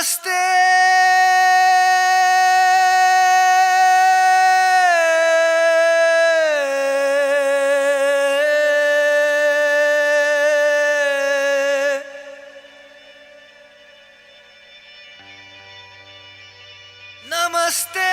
Namaste. Namaste.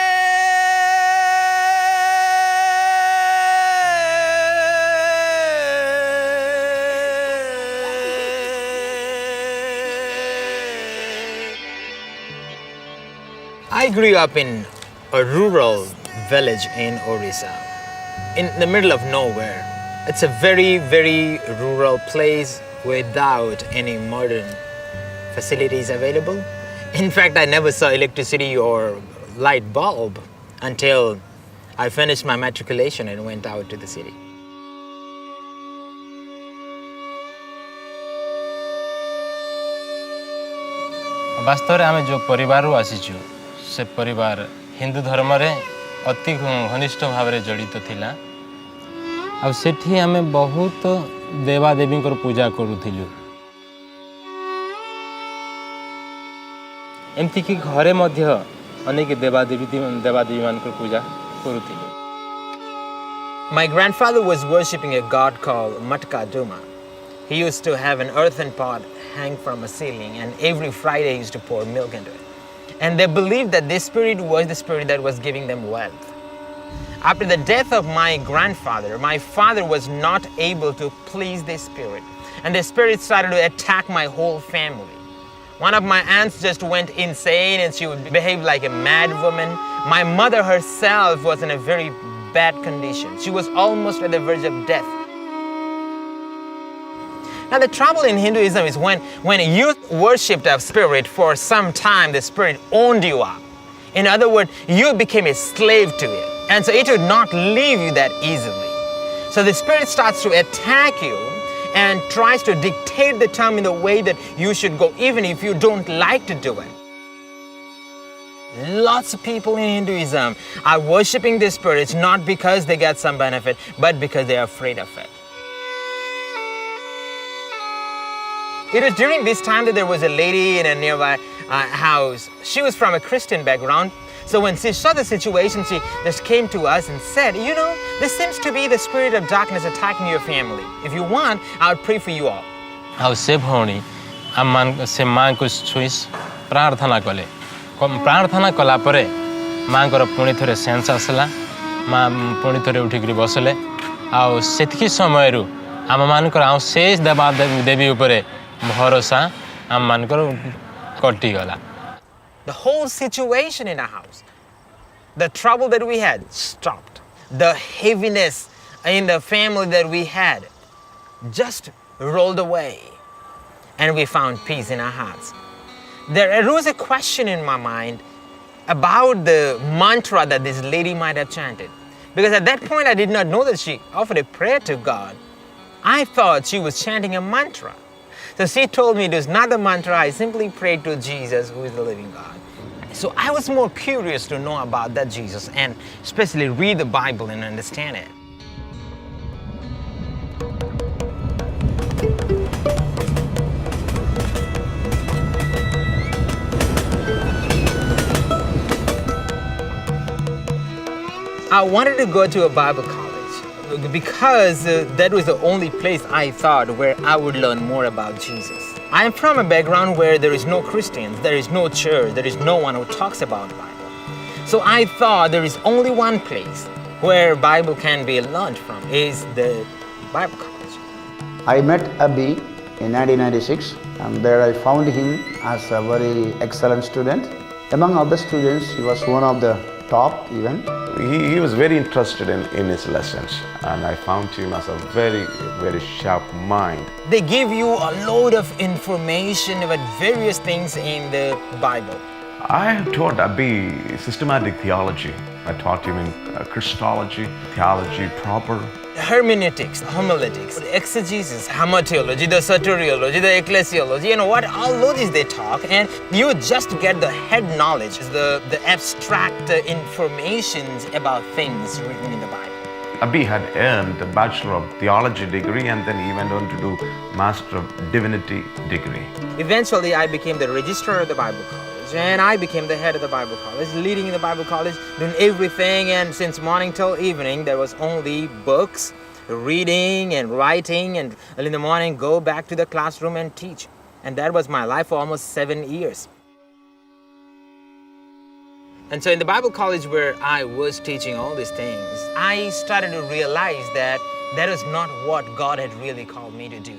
I grew up in a rural village in Orissa, in the middle of nowhere. It's a very, very rural place without any modern facilities available. In fact, I never saw electricity or light bulb until I finished my matriculation and went out to the city. वास्तव में आम जो परिवार आसीचु से परिवार हिंदू धर्म रे अति घनिष्ठ भाव में जड़ित थिला आ सेठी आमे बहुत देवादेवी पूजा करूथिलु एमती कि घरे मध्य अनेक देवादेवी मान पूजा करूथिलु. My grandfather was worshipping a god called Matka Duma. He used to have an earthen pot hang from a ceiling, and every Friday he used to pour milk into it. And they believed that this spirit was the spirit that was giving them wealth. After the death of my grandfather, my father was not able to please this spirit, and the spirit started to attack my whole family. One of my aunts just went insane and she would behave like a mad woman. My mother herself was in a very bad condition. She was almost at the verge of death. Now the trouble in Hinduism is when you worshipped a spirit for some time, the spirit owned you up. In other words, you became a slave to it. And so it would not leave you that easily. So the spirit starts to attack you and tries to dictate the time in the way that you should go, even if you don't like to do it. Lots of people in Hinduism are worshipping the spirits not because they get some benefit, but because they are afraid of it. It was during this time that there was a lady in a nearby house. She was from a Christian background. So when she saw the situation, she just came to us and said, you know, this seems to be the spirit of darkness attacking your family. If you want, I'll pray for you all. आ से भौणी से माँ को छुई प्रार्थना कले प्रार्थना कला परे माँ को पुणी थे सेन्स आसला माँ पुणी थे उठिक बसले आतकी समय आम मानकर आ शेष देवी उपरे भरोसा आम मानकर कटिगला. The whole situation in our house, the trouble that we had stopped. The heaviness in the family that we had just rolled away, and we found peace in our hearts. There arose a question in my mind about the mantra that this lady might have chanted. Because at that point I did not know that she offered a prayer to God. I thought she was chanting a mantra. So she told me it was not the mantra, I simply prayed to Jesus, who is the living God. So I was more curious to know about that Jesus and especially read the Bible and understand it. I wanted to go to a Bible college because that was the only place I thought where I would learn more about Jesus. I am from a background where there is no Christians, there is no church, there is no one who talks about the Bible. So I thought there is only one place where Bible can be learned from, is the Bible college. I met Abhi in 1996, and there I found him as a very excellent student. Among other students, he was one of the top even. He was very interested in his lessons, and I found him as a very, very sharp mind. They give you a load of information about various things in the Bible. I taught Abhi systematic theology. I taught him in Christology, theology proper. Hermeneutics, homiletics, exegesis, hamartiology, the soteriology, the ecclesiology, what all those they talk, and you just get the head knowledge, the abstract informations about things written in the Bible. Abhi had earned the Bachelor of Theology degree, and then he went on to do Master of Divinity degree. Eventually, I became the registrar of the Bible College. college, and I became the head of the Bible college, leading in the Bible college, doing everything, and since morning till evening, there was only books, reading and writing, and early in the morning, go back to the classroom and teach. And that was my life for almost 7 years. And so in the Bible college where I was teaching all these things, I started to realize that that is not what God had really called me to do.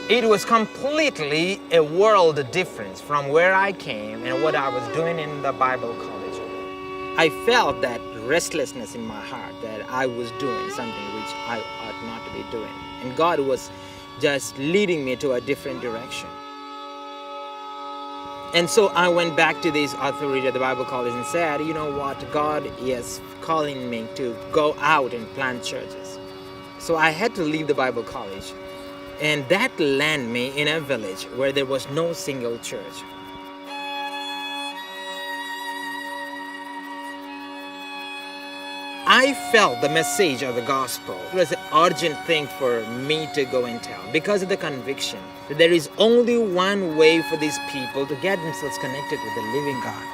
It was completely a world difference from where I came and what I was doing in the Bible college. I felt that restlessness in my heart that I was doing something which I ought not to be doing. And God was just leading me to a different direction. And so I went back to this authority at the Bible college and said, you know what, God is calling me to go out and plant churches. So I had to leave the Bible college, and that landed me in a village where there was no single church. I felt the message of the gospel. It was an urgent thing for me to go and tell because of the conviction that there is only one way for these people to get themselves connected with the living God.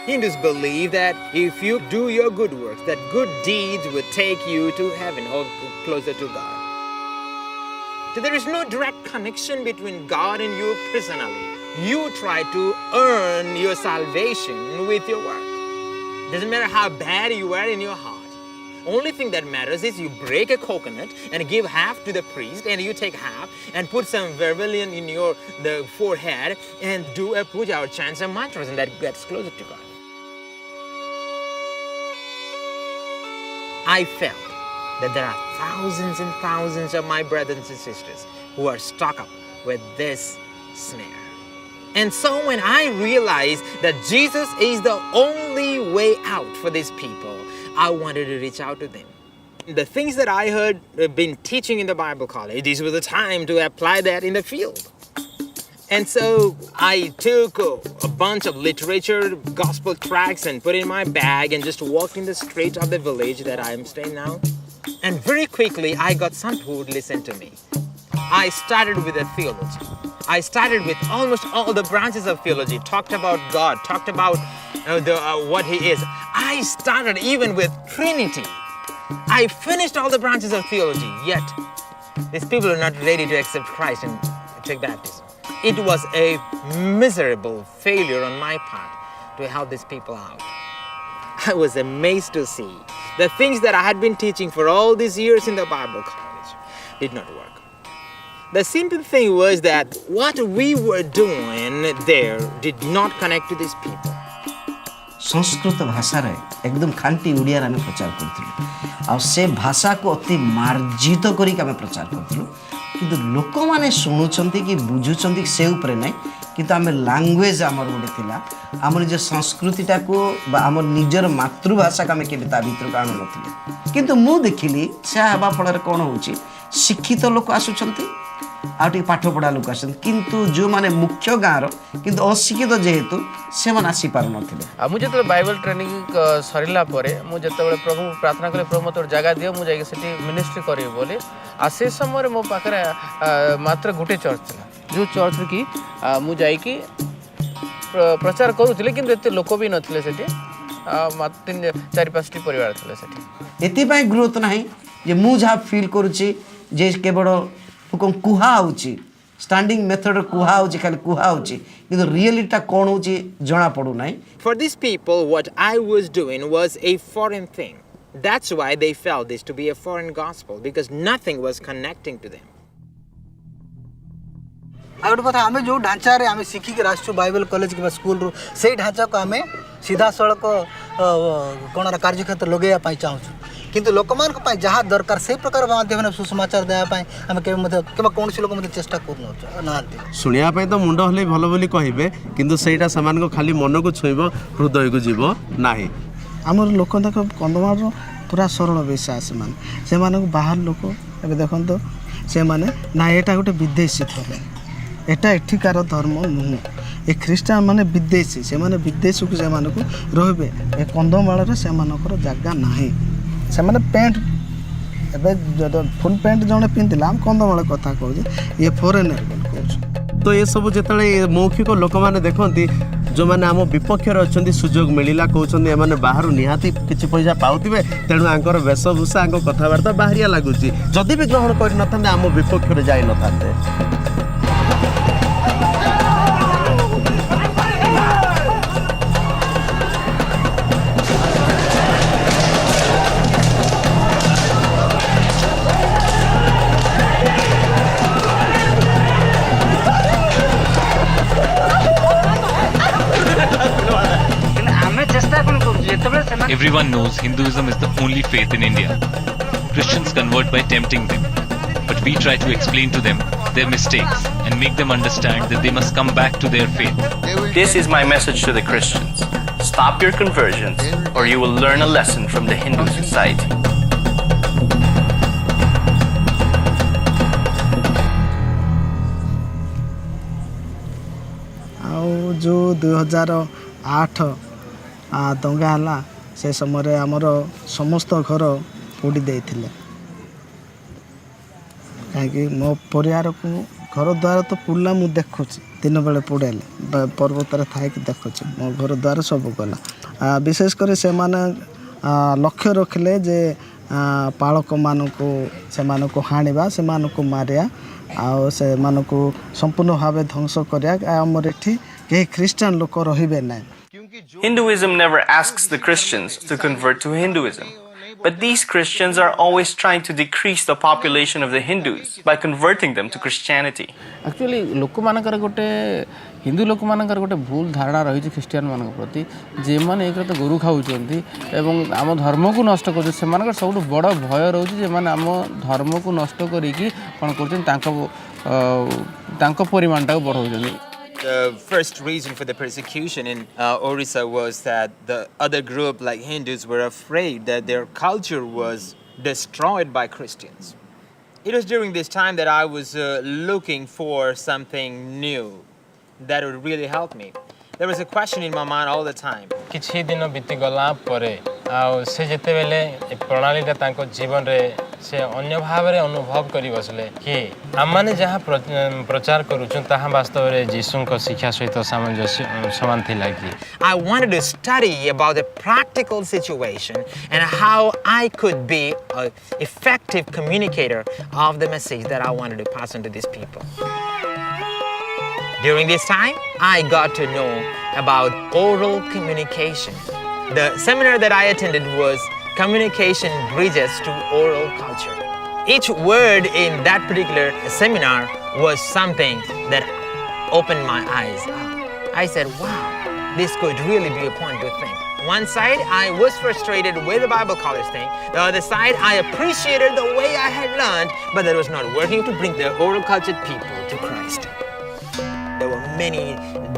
Hindus believe that if you do your good works, that good deeds will take you to heaven or closer to God. So there is no direct connection between God and you personally. You try to earn your salvation with your work. Doesn't matter how bad you are in your heart. Only thing that matters is you break a coconut and give half to the priest, and you take half and put some vermilion in the forehead and do a puja or chant some mantras, and that gets closer to God. I felt that there are thousands and thousands of my brothers and sisters who are stuck up with this snare. And so when I realized that Jesus is the only way out for these people, I wanted to reach out to them. The things that I had been teaching in the Bible college, this was the time to apply that in the field. And so I took a bunch of literature, gospel tracts, and put it in my bag and just walked in the streets of the village that I am staying now. And very quickly, I got some who would listen to me. I started with a theology. I started with almost all the branches of theology, talked about God, talked about what He is. I started even with Trinity. I finished all the branches of theology, yet these people are not ready to accept Christ and take baptism. It was a miserable failure on my part to help these people out. I was amazed to see the things that I had been teaching for all these years in the Bible college did not work. The simple thing was that what we were doing there did not connect to these people. Sanskrit भाषा रे एकदम खांटी ओडिया आम प्रचार करथिलु आ से भाषा को अति मार्जित करी आम प्रचार करथिलु किंतु लोक माने सुनुचंती कि बुझुचंती से ऊपर नै किंतु आम लैंग्वेज हमर गोटे थिला हमर जे संस्कृतिटा को हमर निजर मातृभाषा का आम केबे ता भीतर काणु नथिले किंतु मु देखिली से आबा फल रे कोन होची शिक्षित लोक आसुचंती आउटी पाठ पढ़ा लोक आसन किंतु जो माने मुख्य गाँव किंतु अशिक्षित जेहेतु से मन आसी पार नथिले मुझे तो बाइबल ट्रेनिंग सरिला परे मु जतबेले प्रभु प्रार्थना करे प्रभु मत जगह दियो मु जाई सेठी मिनिस्ट्री करी बोले आ से समय मो पाखरे मात्र गुटे चर्च जो चर्च की मु जाई की प्रचार करूथिले किंतु एते लोक भी नथिले सेठी मात्र 4-5 टी परिवार थिले सेठी एति पय ग्रोथ नाही जे मु जा फील करूची जे केवल कुहा होची स्टैंडिंग मेथड कुहा होची खाली कुहा होची किंतु रियलिटी कोन होची जणा पडू नाही. For these people, what I was doing was a foreign thing. That's why they felt this to be a foreign gospel, because nothing was connecting to them. Out कथा आमे जो ढांचा रे आमे सिखी के राष्ट्रीय बाइबल कॉलेज के स्कूल रो से ढांचा को आमे सीधा सड़क कोन कार्य क्षेत्र लगेया पाई चाहू किंतु लोकमान को जहाँ दरकार से प्रकार माध्यम सुसमाचार देवाई आम के कौन लोक मत चेष्टा करना शुणा तो मुंड हले भल बोली कहे किंतु सेटा समान को खाली मन को छुईब हृदय को जीव ना आम लोक देख कंधमाल पूरा सरल बेसा से बाहर लोक ए देखो से मैंने ना यहाँ गोटे विदेशी धर्म एटा एठिकार धर्म नुह ए ख्रीस्टान माने विदेशी से माने विदेश को से रे ए कंधमाल से जगह ना से माने पैंट एबे फुल पैंट जने पिंधला हम कंधमाल कथा कहूँ ये फॉरेनर तो ये सब जेतले मौखिक लोक मैंने देखती जो मैंने आम विपक्ष अच्छा सुजोग मिलला कहते एम बाहर निहाती किसी पैसा पाऊे तेणु आंकर वेशभूषा कथबार्ता बाहरिया लगुच जदि भी ग्रहण कर न आम विपक्ष जाई न था Everyone knows Hinduism is the only faith in India. Christians convert by tempting them. But we try to explain to them their mistakes and make them understand that they must come back to their faith. This is my message to the Christians. Stop your conversions or you will learn a lesson from the Hindu society. ଆଉ ଯେଉଁ 2008 ଦଙ୍ଗା ହେଲା ସେ ସମୟରେ ଆମର ସମସ୍ତ ଘର ପୋଡ଼ି ଦେଇଥିଲେ କାହିଁକି ମୋ ପରିବାରକୁ ଘର ଦ୍ୱାର ତ ପୋଡ଼ିଲା ମୁଁ ଦେଖୁଛି ଦିନ ବେଳେ ପୋଡ଼େଇଲେ ପର୍ବତରେ ଥାଇକି ଦେଖୁଛି ମୋ ଘର ଦ୍ୱାର ସବୁ ଗଲା ବିଶେଷ କରି ସେମାନେ ଲକ୍ଷ୍ୟ ରଖିଲେ ଯେ ପାଳକମାନଙ୍କୁ ସେମାନଙ୍କୁ ହାଣିବା ସେମାନଙ୍କୁ ମାରିବା ଆଉ ସେମାନଙ୍କୁ ସମ୍ପୂର୍ଣ୍ଣ ଭାବେ ଧ୍ୱଂସ କରିବା ଆମର ଏଠି କେହି ଖ୍ରୀଷ୍ଟିଆନ ଲୋକ ରହିବେ ନାହିଁ Hinduism never asks the Christians to convert to Hinduism. But these Christians are always trying to decrease the population of the Hindus by converting them to Christianity. Actually, ଲୋକମାନଙ୍କର ଗୋଟେ ହିନ୍ଦୁ ଲୋକମାନଙ୍କର ଗୋଟେ ଭୁଲ ଧାରଣା ରହିଛି ଖ୍ରୀଷ୍ଟିଆନ ମାନଙ୍କ ପ୍ରତି ଯେମାନେ ଏକ ତ ଗୋରୁ ଖାଉଛନ୍ତି ଏବଂ ଆମ ଧର୍ମକୁ ନଷ୍ଟ କରୁଛନ୍ତି ସେମାନଙ୍କର ସବୁଠୁ ବଡ଼ ଭୟ ରହୁଛି ଯେମାନେ ଆମ ଧର୍ମକୁ ନଷ୍ଟ କରିକି କ'ଣ କରୁଛନ୍ତି ତାଙ୍କ ପରିମାଣଟାକୁ ବଢ଼ାଉଛନ୍ତି The first reason for the persecution in Orissa was that the other group, like Hindus, were afraid that their culture was destroyed by Christians. It was during this time that I was looking for something new that would really help me. There was a question in my mind all the time. କିଛି ଦିନ ବିତିଗଲା ପରେ ଆଉ ସେ ଯେତେବେଳେ ଏ ପ୍ରଣାଳୀଟା ତାଙ୍କ ଜୀବନରେ ସେ ଅନ୍ୟ ଭାବରେ ଅନୁଭବ କରି ବସିଲେ କି ଆମମାନେ ଯାହା ପ୍ରଚାର କରୁଛୁ ତାହା ବାସ୍ତବରେ ଯୀଶୁଙ୍କ ଶିକ୍ଷା ସହିତ ସମାନ ଥିଲା କି I wanted to study about the practical situation and how I could be an effective communicator of the message that I wanted to pass on to these people. During this time, I got to know about oral communication. The seminar that I attended was Communication Bridges to Oral Culture. Each word in that particular seminar was something that opened my eyes up. I said, wow, this could really be a point to think. One side, I was frustrated with the Bible college thing. The other side, I appreciated the way I had learned, but that was not working to bring the oral cultured people to Christ. There were many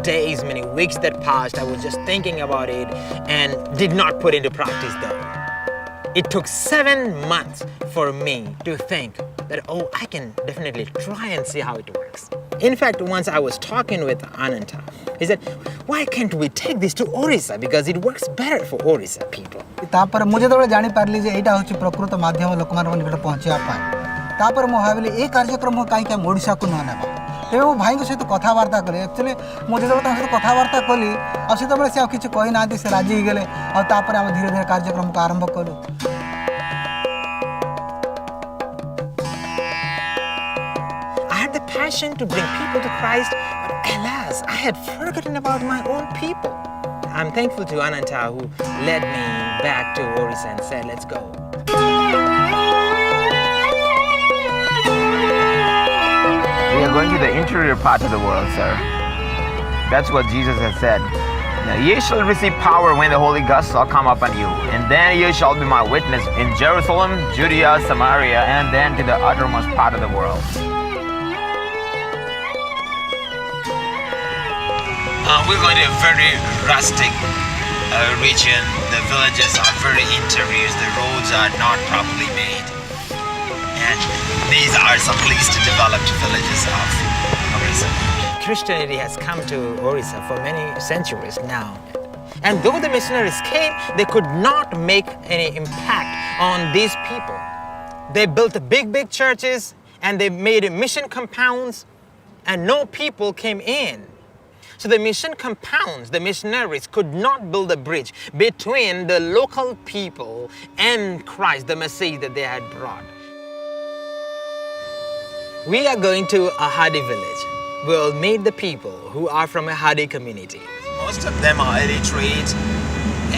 days, many weeks that passed. I was just thinking about it and did not put into practice though. It took 7 months for me to think that, oh, I can definitely try and see how it works. In fact, once I was talking with Ananta, he said, why can't we take this to Orissa because it works better for Orissa people. तापर मुझे तो जानी पारली जे एटा होची प्रकृत माध्यम लोकमान निकट पहुंचिया पाए तापर मो भाबिली ए कार्यक्रम काई का ओडिसा को न नेबा तेरे वो भाई सहित कथबार्ता कले एक्चुअली मुझे जो सहित कथबार्ता कली और से से किसी कही ना से राजी गले और तापर आम धीरे धीरे कार्यक्रम को आरंभ कलु I had the passion to bring people to Christ, but alas, I had forgotten about my own people. I'm thankful to Ananta who led me back to Orissa and said, let's go. We are going to the interior part of the world, sir. That's what Jesus has said. Now, ye shall receive power when the Holy Ghost shall come upon you, and then ye shall be my witness in Jerusalem, Judea, Samaria, and then to the uttermost part of the world. We're going to a very rustic region. The villages are very interior. The roads are not properly made. And these are some least developed villages of Orissa. Christianity has come to Orissa for many centuries now. And though the missionaries came, they could not make any impact on these people. They built big churches and they made mission compounds and no people came in. So the mission compounds, the missionaries could not build a bridge between the local people and Christ, the message that they had brought. We are going to a Hadi village. We'll meet the people who are from a Hadi community. Most of them are illiterate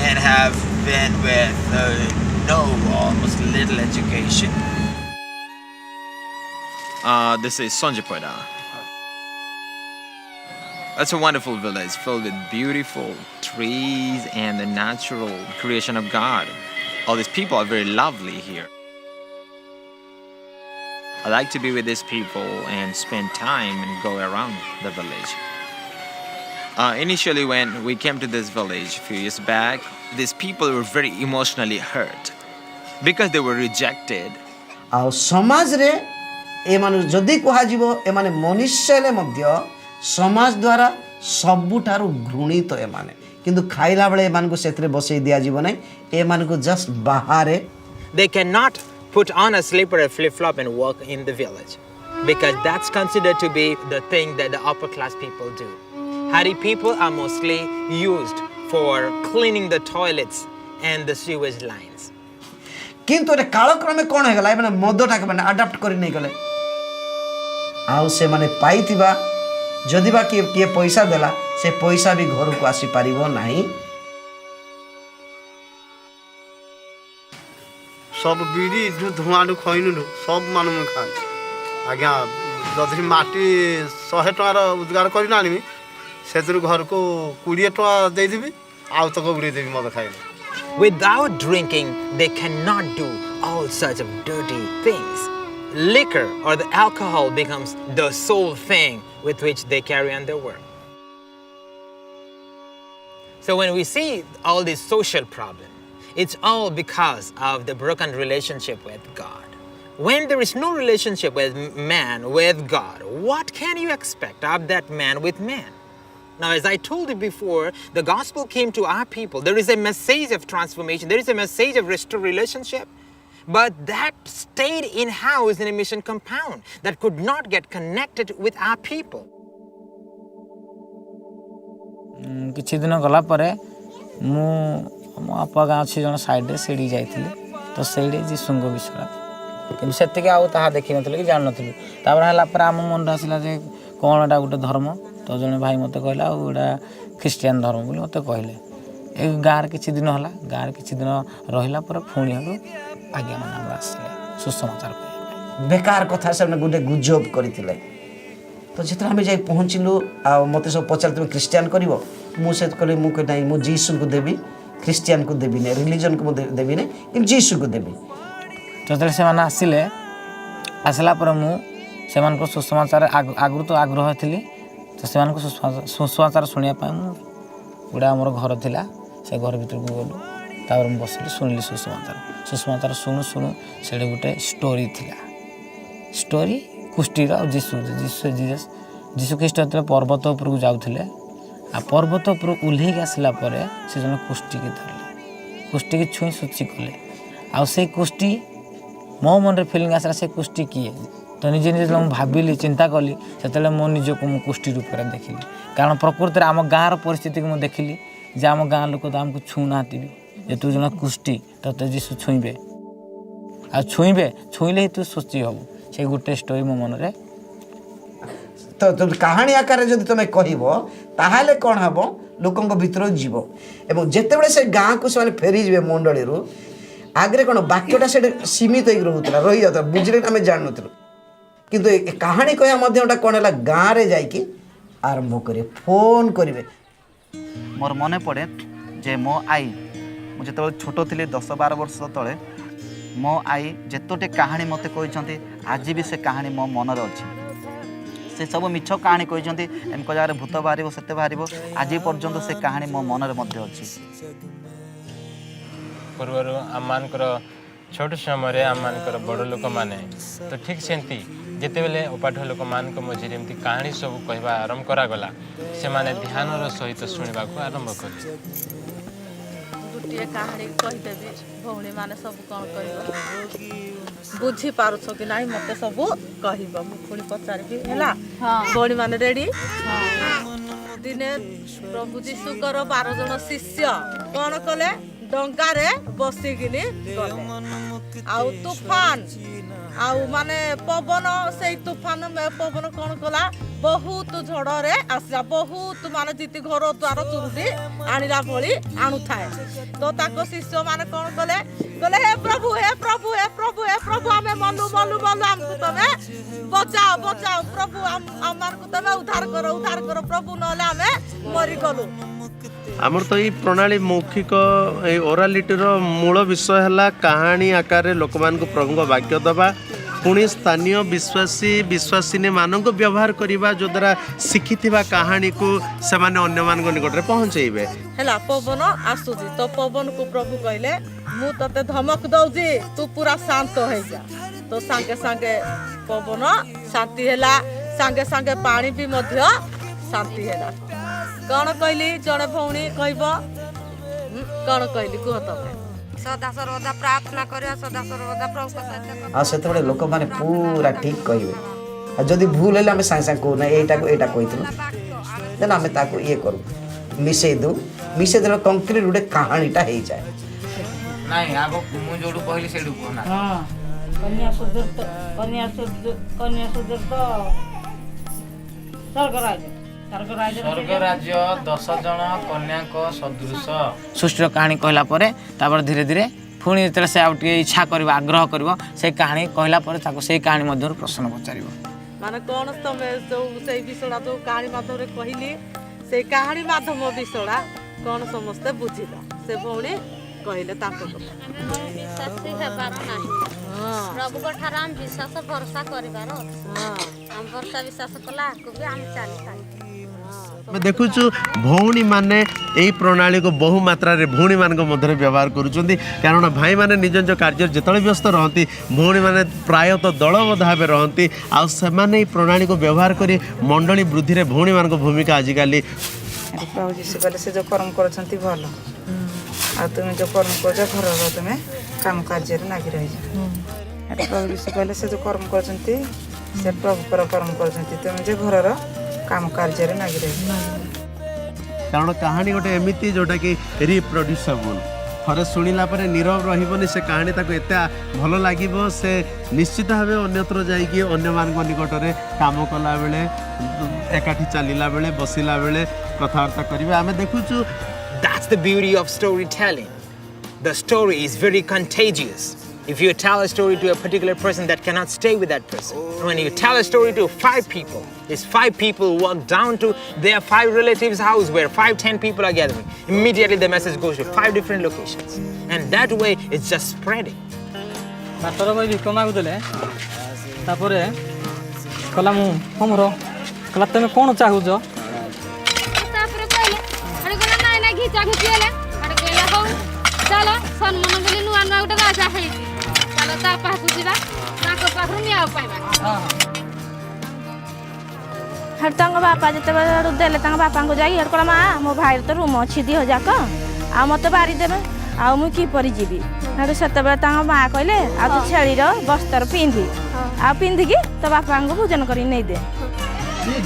and have been with no, almost little education. This is Sonjapada. It's a wonderful village filled with beautiful trees and the natural creation of God. All these people are very lovely here. I like to be with these people and spend time and go around the village. Initially, when we came to this village a few years back, these people were very emotionally hurt because they were rejected. ଆଉ ସମାଜରେ ଏମାନଙ୍କୁ ଯଦି କୁହାଯିବ ଏମାନେ ମନୁଷ୍ୟ ହେଲେ ମଧ୍ୟ ସମାଜ ଦ୍ୱାରା ସବୁଠାରୁ ଘୃଣିତ ଏମାନେ କିନ୍ତୁ ଖାଇଲା ବେଳେ ଏମାନଙ୍କୁ ସେଥିରେ ବସେଇ ଦିଆଯିବ ନାହିଁ ଏମାନଙ୍କୁ ଜଷ୍ଟ ବାହାରେ They cannot put on a slipper, a flip-flop and walk in the village because that's considered to be the thing that the upper class people do. Hadi people are mostly used for cleaning the toilets and the sewage lines. କିନ୍ତୁ ଏଟା କାଳକ୍ରମେ କ'ଣ ହେଇଗଲା ଏମାନେ ମଦଟାକୁ ମାନେ adapt କରି ନେଇଗଲେ ଆଉ ସେମାନେ ପାଇଥିବା ଯଦି ବା କିଏ ପଇସା ଦେଲା ସେ ପଇସା ବି ଘରକୁ ଆସିପାରିବ ନାହିଁ सब बीड़ी धुआं खइनु सब मान खाए आज्ञा जदि माटी 100 टकार रोजगार करना आनमी से घर को 20 टका देदेवी आउ तक उड़े देवी मद खाए Without drinking, they cannot do all sorts of dirty things. Liquor or the alcohol becomes the sole thing with which they carry on their work. So when we see all these social problems, it's all because of the broken relationship with God. When there is no relationship with man with God, what can you expect of that man with man? Now, as I told you before, the gospel came to our people. There is a message of transformation. There is a message of restored relationship. But that stayed in-house in a mission compound that could not get connected with our people. କିଛି ଦିନ ଗଲା ପରେ ମୁଁ ମୋ ଆପା ଗାଁ ଅଛି ଜଣେ ସାଇଡ଼ରେ ସେଇଠି ଯାଇଥିଲି ତ ସେଇଠି ଯୀଶୁଙ୍କ ବିଷୟରେ କିନ୍ତୁ ସେତିକି ଆଉ ତାହା ଦେଖିନଥିଲି କି ଜାଣିନଥିଲି ତାପରେ ହେଲା ପରେ ଆମ ମନରେ ଆସିଲା ଯେ କ'ଣ ଏଇଟା ଗୋଟେ ଧର୍ମ ତ ଜଣେ ଭାଇ ମୋତେ କହିଲା ଆଉ ଏଇଟା ଖ୍ରୀଷ୍ଟିଆନ ଧର୍ମ ବୋଲି ମୋତେ କହିଲେ ଏ ଗାଁରେ କିଛି ଦିନ ହେଲା ଗାଁରେ କିଛି ଦିନ ରହିଲା ପରେ ପୁଣି ହେଠୁ ଆଜ୍ଞା ମାନେ ଆମର ଆସିଲେ ସୁସମାଚାର କରିବା ବେକାର କଥା ସେମାନେ ଗୋଟେ ଗୁଜବ କରିଥିଲେ ତ ଯେତେବେଳେ ଆମେ ଯାଇ ପହଞ୍ଚିଲୁ ଆଉ ମୋତେ ସବୁ ପଚାରିଲେ ତୁମେ ଖ୍ରୀଷ୍ଟିଆନ କରିବ ମୁଁ ସେ କହିଲି ମୁଁ ନାହିଁ ମୁଁ ଯୀଶୁଙ୍କୁ ଦେବି ଖ୍ରୀଷ୍ଟିଆନକୁ ଦେବି ନାହିଁ ରିଲିଜନକୁ ମୁଁ ଦେବି ନାହିଁ କିନ୍ତୁ ଯୀଶୁକୁ ଦେବି ଯେତେବେଳେ ସେମାନେ ଆସିଲା ପରେ ମୁଁ ସେମାନଙ୍କ ସୁସମାଚାର ଆଗରୁ ତ ଆଗ୍ରହ ଥିଲି ତ ସେମାନଙ୍କୁ ସୁସମାଚାର ଶୁଣିବା ପାଇଁ ମୁଁ ଗୋଟେ ଆମର ଘର ଥିଲା ସେ ଘର ଭିତରକୁ ଗଲୁ ତାପରେ ମୁଁ ବସିଲି ଶୁଣିଲି ସୁସମାଚାର ଶୁଣୁ ସେଠି ଗୋଟେ ଷ୍ଟୋରି ଥିଲା ଷ୍ଟୋରି କୁଷ୍ଟିର ଆଉ ଯୀଶୁ ଖ୍ରୀଷ୍ଟ ଯେତେବେଳେ ପର୍ବତ ଉପରକୁ ଯାଉଥିଲେ ଆଉ ପର୍ବତ ଉପରକୁ ଓହ୍ଲେଇକି ଆସିଲା ପରେ ସେ ଜଣେ କୁଷ୍ଟିକି ଧରିଲେ କୁଷ୍ଟିକି ଛୁଇଁ ଶୁଚି କଲେ ଆଉ ସେଇ କୁଷ୍ଟି ମୋ ମନରେ ଫିଲିଂ ଆସିଲା ସେ କୁଷ୍ଟି କିଏ ତ ନିଜେ ଯେତେବେଳେ ମୁଁ ଭାବିଲି ଚିନ୍ତା କଲି ସେତେବେଳେ ମୋ ନିଜକୁ ମୁଁ କୁଷ୍ଟି ରୂପରେ ଦେଖିଲି କାରଣ ପ୍ରକୃତରେ ଆମ ଗାଁର ପରିସ୍ଥିତିକୁ ମୁଁ ଦେଖିଲି ଯେ ଆମ ଗାଁ ଲୋକ ତ ଆମକୁ ଛୁଉଁନାହାନ୍ତି ବି ଯେ ତୁ ଜଣେ କୁଷ୍ଟି ତୋତେ ଯୀଶୁ ଛୁଇଁବେ ଆଉ ଛୁଇଁଲେ ହିଁ ତୁ ଶୁଚି ହେବୁ ସେ ଗୋଟେ ଷ୍ଟୋରି ମୋ ମନରେ ତ କାହାଣୀ ଆକାରରେ ଯଦି ତୁମେ କହିବ ତାହେଲେ କ'ଣ ହେବ ଲୋକଙ୍କ ଭିତରକୁ ଯିବ ଏବଂ ଯେତେବେଳେ ସେ ଗାଁକୁ ସେମାନେ ଫେରିଯିବେ ମଣ୍ଡଳୀରୁ ଆଗରେ କ'ଣ ବାକ୍ୟଟା ସେଠି ସୀମିତ ହେଇକି ରହୁଥିଲା ରହିଯାଉଥିଲା ବୁଝିଲେ ଆମେ ଜାଣିନଥିଲୁ କିନ୍ତୁ ଏ କାହାଣୀ କହିବା ମଧ୍ୟ ଗୋଟେ କ'ଣ ହେଲା ଗାଁରେ ଯାଇକି ଆରମ୍ଭ କରିବେ ଫୋନ୍ କରିବେ ମୋର ମନେ ପଡ଼େ ଯେ ମୋ ଆଈ ମୁଁ ଯେତେବେଳେ ଛୋଟ ଥିଲି 10-12 ବର୍ଷ ତଳେ ମୋ ଆଈ ଯେତୋଟି କାହାଣୀ ମୋତେ କହିଛନ୍ତି ଆଜି ବି ସେ କାହାଣୀ ମୋ ମନରେ ଅଛି ସେ ସବୁ ମିଛ କାହାଣୀ କହିଛନ୍ତି ଏମିତି ଜାଗାରେ ଭୂତ ବାହାରିବ ସେତେ ବାହାରିବ ଆଜି ପର୍ଯ୍ୟନ୍ତ ସେ କାହାଣୀ ମୋ ମନରେ ମଧ୍ୟ ଅଛି ପୂର୍ବରୁ ଆମମାନଙ୍କର ଛୋଟ ସମୟରେ ଆମମାନଙ୍କର ବଡ଼ ଲୋକମାନେ ତ ଠିକ୍ ସେମିତି ଯେତେବେଳେ ଅପାଠ ଲୋକମାନଙ୍କ ମଝିରେ ଏମିତି କାହାଣୀ ସବୁ କହିବା ଆରମ୍ଭ କରାଗଲା ସେମାନେ ଧ୍ୟାନର ସହିତ ଶୁଣିବାକୁ ଆରମ୍ଭ କଲେ गोटे कहानी कहीदेवी भौणी मैंने सब कौन कह बुझी पारुछ कि नहीं मत सब कह मुझे पचारि है भौणी मैंने रेडी दिने प्रभु जीशुकर 12 जन शिष्य कौन कले डंगारे बसिकिनी गले आउ तूफान आउ माने पवन से तूफान पवन कौन कला बहुत झड़े आसला बहुत माने जीति घर द्वार चुरुटी आणिला भली आणु थाए तो ताको शिष्य माने कौन कले कले हे प्रभु हे प्रभु हे प्रभु हे प्रभु आमे मनु मनु मनु हमको तमे बचाओ बचाओ प्रभु आमान को तमे उद्धार करो प्रभु नले आमे मरि गलु आमर तो ये प्रणाली मौखिक ओरालिटीर मूल विषय है कहानी आकार लोक मान प्रभु वाक्य दबा पुणी स्थानीय विश्वासी विश्वासिनी मान व्यवहार करने जो द्वारा शिखि कहानी को से अन्य मान निकट में पहुँचेबे है पवन आसुची तो पवन को प्रभु कहले मु तते धमक दौजी तू पूरा शांत हो जा तो सांगे सांगे पवन शांति है सांगे सांगे पानी भी मध्य शांति है कौन कहली जड़े भौणी कहब कौन कहली कह तमें सदा सर्वदा प्रार्थना करिया सदा सर्वदा प्रभु सहित आ सेतबे लोक माने पूरा ठीक कहबे जदि भूल हेले हमें सांगे सांगे कहना एटा कहितनु देन हमें ताको ये करू मिसे देले कंक्रीट उडे कहानीटा हे जाए नहीं आगो मु जोडू कहली सेडू कहना हां कन्या सुदर तो स्वर्ग राज्य 10 जन कन्या को सदृश सृष्टि कहानी कहला परे तापर धीरे धीरे पुणी जेतले से आउटे इच्छा करबा आग्रह करबो से कहानी कहला परे ताको से कहानी मध्य प्रश्न पचारिबो माने कोन तमे जो से विषयडा जो कहानी माध्यम रे कहली से कहानी माध्यम विषयडा कोन समस्त बुझिला से भौणी कहले ताको विश्वासी हेबार नाही प्रभु को ठारा हम विश्वास भरोसा करिबार हम भरोसा विश्वास कला को भी हम चाली पाई मैं देखु भौणी माने यही प्रणाली को बहु मात्रा रे भौणी मान मध्य व्यवहार करुँच कारण भाई माने निज निज कार्य जिते व्यस्त रहती भौणी माने प्रायतः दलबद्ध भाव रहती आने प्रणाली को व्यवहार करी मंडली वृद्धि रे भौणी मान भूमिका आजिकल प्रभु जीशु कहले से जो कर्म करछंती भल आ तुम जो कर्म कर घर तुम काम कार्य लागी रही प्रभु जीशु कहले से जो कर्म करछंती से प्रभु कर्म करछंती तुम जो घर काम कार्य लागी रही कारण कहानी गोटे एमती जोटा कि रिप्रोड्यूसेबल थरे शुणिला परे नीरव रहिबनी से कहानी ताको एते भल लागिबो से निश्चित भाव अन्यत्र जाइए अन्य मान निकट में काम कला बेले एकाठी चलला बेले बसिला बेले कथावार्ता करिवे आमे देखुछु That's the beauty of storytelling. The story is very contagious. If you tell a story to a particular person, that cannot stay with that person. When you tell a story to 5 people, these 5 people walk down to their 5 relatives' house where 5-10 people are gathering. Immediately the message goes to 5 different locations. And that way it's just spreading. Master ଭାଇ ଭିକ ମାଗୁଥିଲେ ତାପରେ କହିଲା ମୁଁ ହମର କହିଲା ତମେ କ'ଣ ଚାହୁଁଛ ତାପରେ କହିଲେ ଆରେ କହିଲା ନାଇଁ ନାଇଁ ଘିଚା ଘିଚି ହେଲେ ଆରେ କହିଲା ହଉ ଚାଲ ସମ୍ମାନ ବୋଲି ନୂଆ ନୂଆ ଗୋଟେ ରାଜା ହେଇଛି ଚାଲ ତା ପାଖକୁ ଯିବା ତାଙ୍କ ପାଖରୁ ନ୍ୟାୟ ପାଇବା ହେଠୁ ତାଙ୍କ ବାପା ଯେତେବେଳେ ଦେଲେ ତାଙ୍କ ବାପାଙ୍କୁ ଯାଇକି ହେଠୁ କହିଲା ମା ମୋ ଭାଇର ତ ରୁମ୍ ଅଛି 2 ଯାକ ଆଉ ମୋତେ ବାରି ଦେବେ ଆଉ ମୁଁ କିପରି ଯିବି ହେଠୁ ସେତେବେଳେ ତାଙ୍କ ମା କହିଲେ ଆଉ ତୁ ଛେଳିର ବସ୍ତ୍ର ପିନ୍ଧି ଆଉ ପିନ୍ଧିକି ତୋ ବାପାଙ୍କୁ ଭୋଜନ କରିକି ନେଇଦେ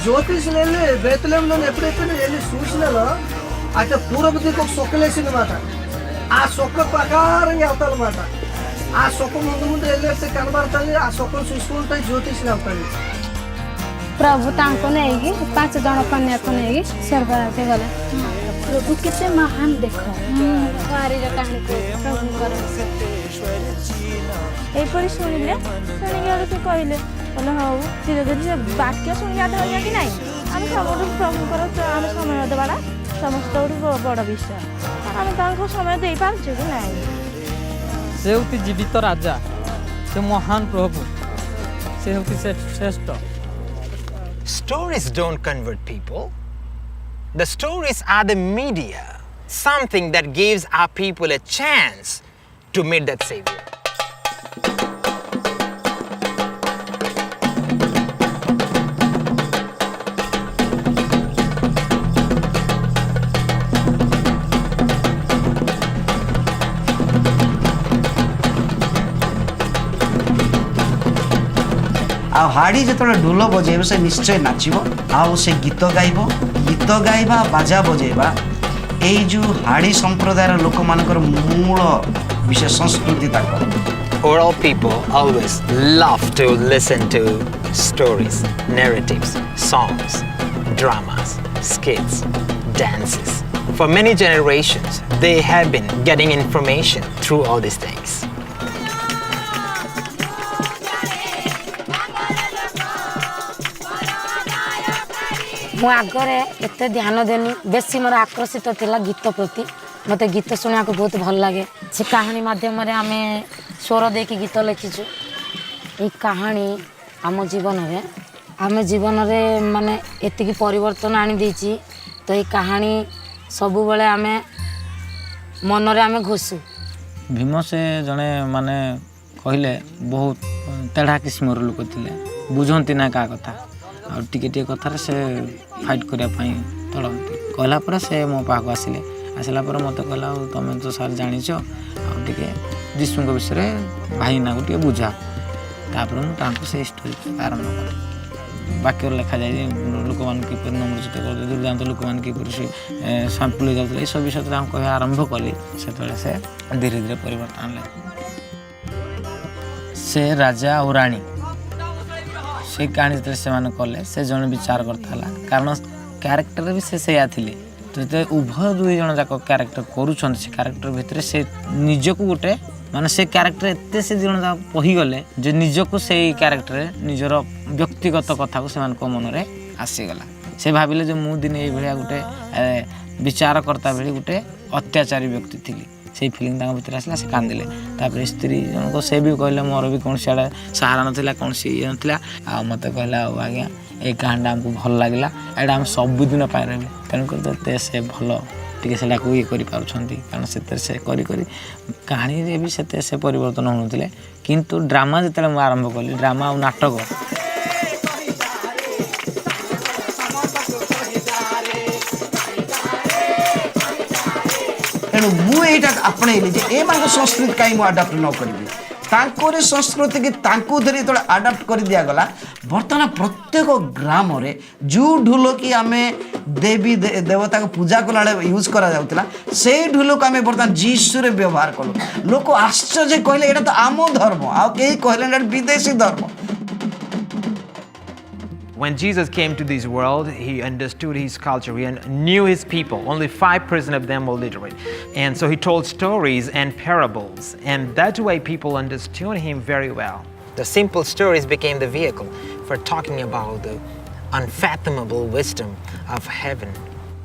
ज्योतिष ले बेतलेम लोन एपड़े पे एली सूचनेल आटे पूर्व दिक्कु सोकलेसिन మాట ఆ సొక్క ప్రకారంగా అవుతాడు మాట ఆ సొక్క ముందు ముందు వెళ్ళేసి కనబడతాయి ఆ సొక్కను చూసుకుంటాయి జ్యోతిష్లు అవుతాయి प्रभु तांको नेगी 5 जन कन्या को नेगी स्वर्गराज्य गले प्रभु केते महान देखो वारीर कहानी को प्रभु कर ए परि सुनिले सुनिगे से कहले बोले हाउ धीरे धीरे वाक्य सुनिया धरिया कि नहीं हम सब प्रभु कर हम समय देबाला समस्त बड़ विषय हम तांको समय दे पारछु कि नहीं से होती जीवित राजा से महान प्रभु से होती श्रेष्ठ Stories don't convert people. The stories are the media, something that gives our people a chance to meet that Savior. आ हाड़ी जो ढोल बजेब से निश्चय नाचब आउ से गीत गाइबा बाजा बजेबा यही जो हाड़ी संप्रदायर लोक मानकर मूल विषय संस्कृति तक Oral people always love to listen to stories, narratives, songs, dramas, skits, dances. For many generations, they have been getting information through all these things. ମୁଁ ଆଗରେ ଏତେ ଧ୍ୟାନ ଦେନି ବେଶୀ ମୋର ଆକର୍ଷିତ ଥିଲା ଗୀତ ପ୍ରତି ମୋତେ ଗୀତ ଶୁଣିବାକୁ ବହୁତ ଭଲ ଲାଗେ ସେ କାହାଣୀ ମାଧ୍ୟମରେ ଆମେ ସ୍ୱର ଦେଇକି ଗୀତ ଲେଖିଛୁ ଏହି କାହାଣୀ ଆମ ଜୀବନରେ ମାନେ ଏତିକି ପରିବର୍ତ୍ତନ ଆଣିଦେଇଛି ତ ଏହି କାହାଣୀ ସବୁବେଳେ ଆମେ ମନରେ ଆମେ ଘୋଷୁ ଭୀମ ସେ ଜଣେ ମାନେ କହିଲେ ବହୁତ ତେଢ଼ା କିସ୍ମର ଲୋକ ଥିଲେ ବୁଝନ୍ତି ନା କାହା କଥା ଆଉ ଟିକେ କଥାରେ ସେ फाइट करने तड़ती कहला पर से मो पाक आसला पर मत कहला तुम तो सार जाच आगे जीशु विषय भाई ना को बुझा तापर मुझे स्टोरी आरंभ कर वाक्य लिखा जाए लोक मान कि नम्रचित कर दुर्दांत लोक मान कि सांपुल जाते सब विषय कह आरंभ कली से धीरे धीरे परिवर्तन आने से राजा और राणी से कहानी जो से कले से जन विचार करता कारण क्यारेक्टर भी से थिले तो उभय दुई जन जाक क्यारेक्टर करुँच से क्यारेक्टर भितर से निजक गोटे माने से क्यारेक्टर एत से जन जाक पहीगले जो निजक से क्यारेक्टर निजर व्यक्तिगत कथा को मन में आसीगला से भाविले जो मु दिन ये गोटे विचारकर्ता भली गोटे अत्याचारी व्यक्ति थी से फिलिंग भीतर आसला से कांदिले तापर स्त्री जनक से भी कहले मोर भी कौन सियाड़े सहारा नाला कौन सी ये नाला आ मत कहला आज्ञा ये कहानी आमको भल लगे एटा आम सबुदिन पाइबे तेणुकर तो से भल टी से ये कारण से कहानी भी से परिवर्तन होते किंतु ड्रामा जो आरंभ कली ड्रामा और नाटक तेणु मुझे आपणेली जे ए संस्कृति कहीं आडाप्ट न करी संस्कृति की धरी जो आडाप्ट कर दिगला बर्तमान प्रत्येक ग्राम रे जो ढोलकी आम देवी देवता को पूजा कला यूज करा से ढोलक आम बर्तमान जीशु व्यवहार कलु लोक आश्चर्य कहले ये तो आम धर्म आ कहले विदेशी धर्म When Jesus came to this world, he understood his culture, he knew his people. Only 5% of them were literate. And so he told stories and parables, and that way people understood him very well. The simple stories became the vehicle for talking about the unfathomable wisdom of heaven.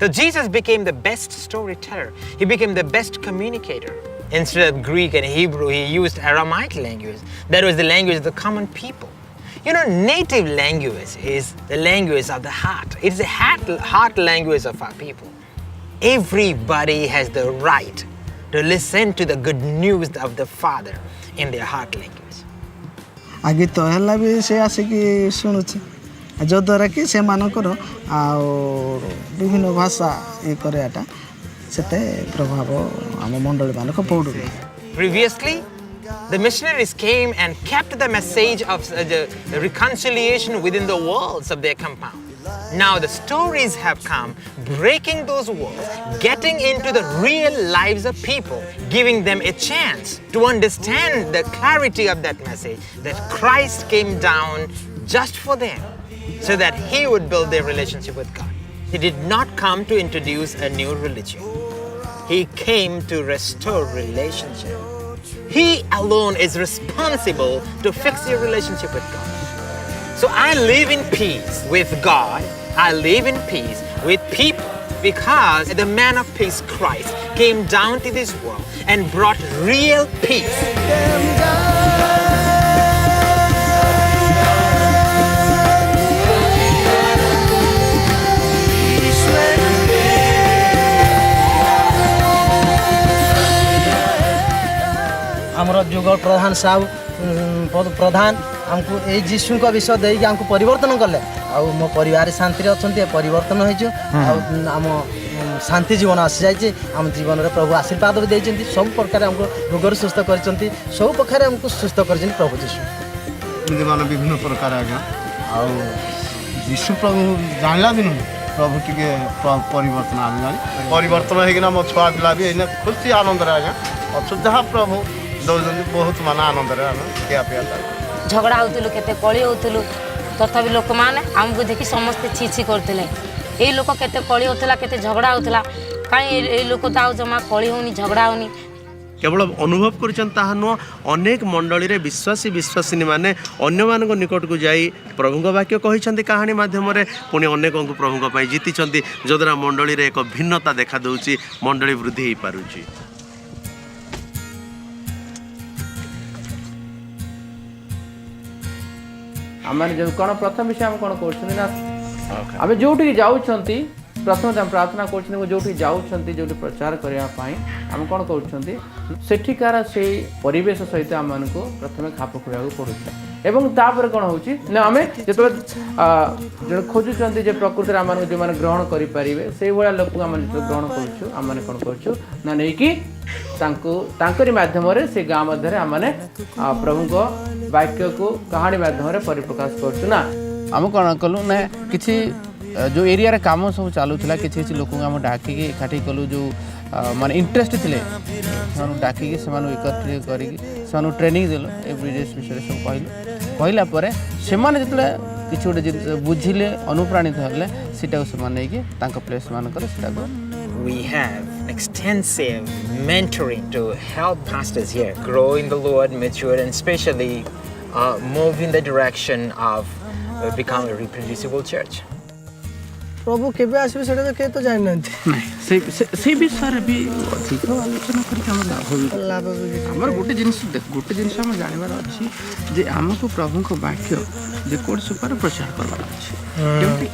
So Jesus became the best storyteller. He became the best communicator. Instead of Greek and Hebrew, he used Aramaic language. That was the language of the common people. You know, native language is the language of the heart. It's the heart language of our people. Everybody has the right to listen to the good news of the Father in their heart language. आगे तो है भी से आसिकी शुणुची जो द्वारा कि से मानकर विभिन्न भाषा ये कराटा से प्रभाव आम मंडली मानक पड़ू. Previously, the missionaries came and kept the message of the reconciliation within the walls of their compound. Now the stories have come, breaking those walls, getting into the real lives of people, giving them a chance to understand the clarity of that message, that Christ came down just for them, so that he would build their relationship with God. He did not come to introduce a new religion. He came to restore relationship. He alone is responsible to fix your relationship with God. So I live in peace with God. I live in peace with people because the man of peace, Christ, came down to this world and brought real peace. आमर जुगल प्रधान साहब प्रधान आमको ये जीशु का विषय देकी आमको परिवर्तन कले मो परिवार शांति अच्छा परिवर्तन होम शांति जीवन आसी जाए आम जीवन में प्रभु आशीर्वाद भी देते सब प्रकार आमको रोगर सुस्थ कर सब प्रकार आमको सुस्थ कर प्रभु जीशु. ମାନେ ବିଭିନ୍ନ ପ୍ରକାର ଆଜ୍ଞା ଆଉ ଯୀଶୁ ପ୍ରଭୁ ଜାଣିଲା ଦିନ ପ୍ରଭୁ ଟିକେ ପରିବର୍ତ୍ତନ ଆମେ ଜାଣି ପରିବର୍ତ୍ତନ ହେଇକିନା ମୋ ଛୁଆ ପିଲା ବି ଏଇନା ଖୁସି ଆନନ୍ଦରେ ଆଜ୍ଞା ଅଛୁ ଯାହା ପ୍ରଭୁ ଦେଉଛନ୍ତି ବହୁତ ମାନେ ଆନନ୍ଦରେ ଆମେ ଖିଆପିଆ ଝଗଡ଼ା ହେଉଥିଲୁ କେତେ କଳି ହେଉଥିଲୁ ତଥାପି ଲୋକମାନେ ଆମକୁ ଦେଖି ସମସ୍ତେ ଛି ଛି କରୁଥିଲେ ଏଇ ଲୋକ କେତେ କଳି ହେଉଥିଲା କେତେ ଝଗଡ଼ା ହେଉଥିଲା କାହିଁ ଏଇ ଲୋକ ତ ଆଉ ଜମା କଳି ହେଉନି ଝଗଡ଼ା ହେଉନି କେବଳ ଅନୁଭବ କରୁଛନ୍ତି ତାହା ନୁହଁ ଅନେକ ମଣ୍ଡଳୀରେ ବିଶ୍ୱାସୀ ବିଶ୍ୱାସିନୀ ମାନେ ଅନ୍ୟମାନଙ୍କ ନିକଟକୁ ଯାଇ ପ୍ରଭୁଙ୍କ ବାକ୍ୟ କହିଛନ୍ତି କାହାଣୀ ମାଧ୍ୟମରେ ପୁଣି ଅନେକଙ୍କୁ ପ୍ରଭୁଙ୍କ ପାଇଁ ଜିତିଛନ୍ତି ଯଦ୍ୱାରା ମଣ୍ଡଳୀରେ ଏକ ଭିନ୍ନତା ଦେଖାଦେଉଛି ମଣ୍ଡଳୀ ବୃଦ୍ଧି ହେଇପାରୁଛି आम जो कौन प्रथम विषय आम कौन कर आम जो जाऊँगी प्रथम आम प्रार्थना कर जो जाऊँगी जो प्रचार करने आम कौन करिकार से परिवेश सहित आम को प्रथम खाप खुआ पड़ूँ एवं तापर कौन हो आम जो जो खोजुंट प्रकृति आम जो मैंने ग्रहण करेंगे से भाया लोक आम ग्रहण करम कौन कर नहीं माध्यम से गाँ मध्य आम प्रभु को वाक्य को कहानी माध्यम परिप्रकाश करूँ आम कौन कलु ना कि जो एरिया रे काम सब चलूला किसी लोक आम डाकिकी एकाठी कलु जो माने इंटरेस्ट थे डाकिकी एकत्रित कर ट्रेनिंग देलु ए बिजनेस विषय सब कहला से किसी गोटे बुझिले अनुप्राणित हेले सीटा से प्लेस मानक We have extensive mentoring to help pastors here grow in the Lord, mature, and especially move in the direction of becoming a reproducible church. प्रभु केबे आसबे सेटा तो के तो जानि नथि से विषय भी अधिक आलोचना करके लाभ हमर गोटे जिनिस हम जानिबार अछि जे हमको प्रभु को वाक्य जे कोड सुपर प्रचार करबार अछि केमति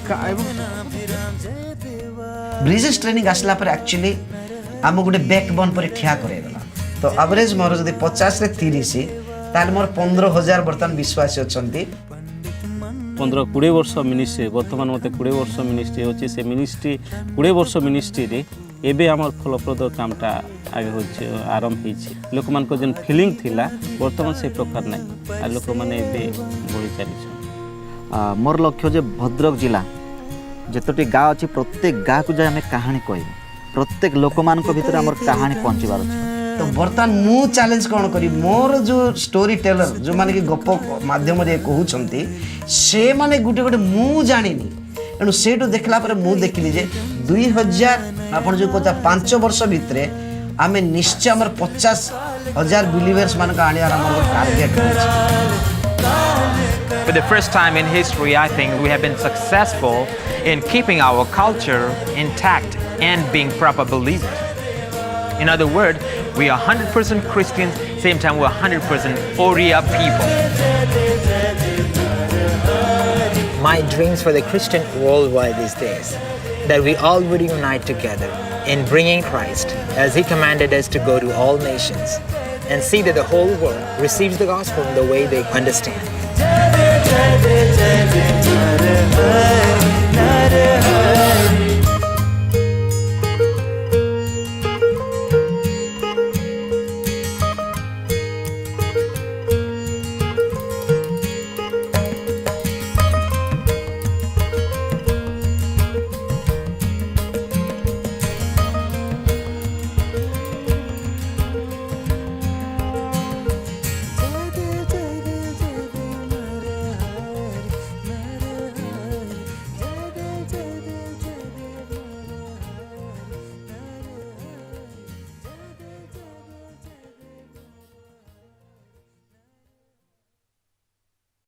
ब्रिजेस ट्रेनिंग आसला पर एक्चुअली आम गोटे बैकबोन पर ठिया करे देला तो एवरेज मोर जदि 50 रे 30 ताल मोर 15000 बर्तन विश्वासी अछंती 15-20 वर्ष मिनिस्ट्री बर्तमान मत 20 वर्ष मिनिस्ट्री होची से मिनिस्ट्री 20 वर्ष मिनिस्ट्री रे एबे हमर फलप्रद कामटा आगे होची आरंभ होईची लोक मान को जन फीलिंग थिला वर्तमान से प्रकार नै आ लोक माने एबे बोली चली मोर लक्ष्य जे भद्रक जिला जतोटी गाँव अच्छी प्रत्येक गाँ को जाए आम कहानी कह प्रत्येक लोक मान भीतर आम कहानी पहुँचबार अच्छे तो बर्तमान मु चैलेंज कौन करी मोर जो स्टोरी टेलर जो माने कि गप माध्यम रे कहउछंती से माने गुटे गुटे मु जानिनी एनु सेटो देखला पर मु देखिली जे 2000 आपण जो कहता 5 वर्ष भितरे आमे निश्चय हमर 50,000 बिलीवर्स मान का आनी हमर target For the first time in history, I think we have been successful in keeping our culture intact and being proper believers. In other words, we are 100% Christians, same time we're 100% Oriya people. My dreams for the Christian worldwide these days, that we all would unite together in bringing Christ as He commanded us to go to all nations and see that the whole world receives the gospel in the way they understand.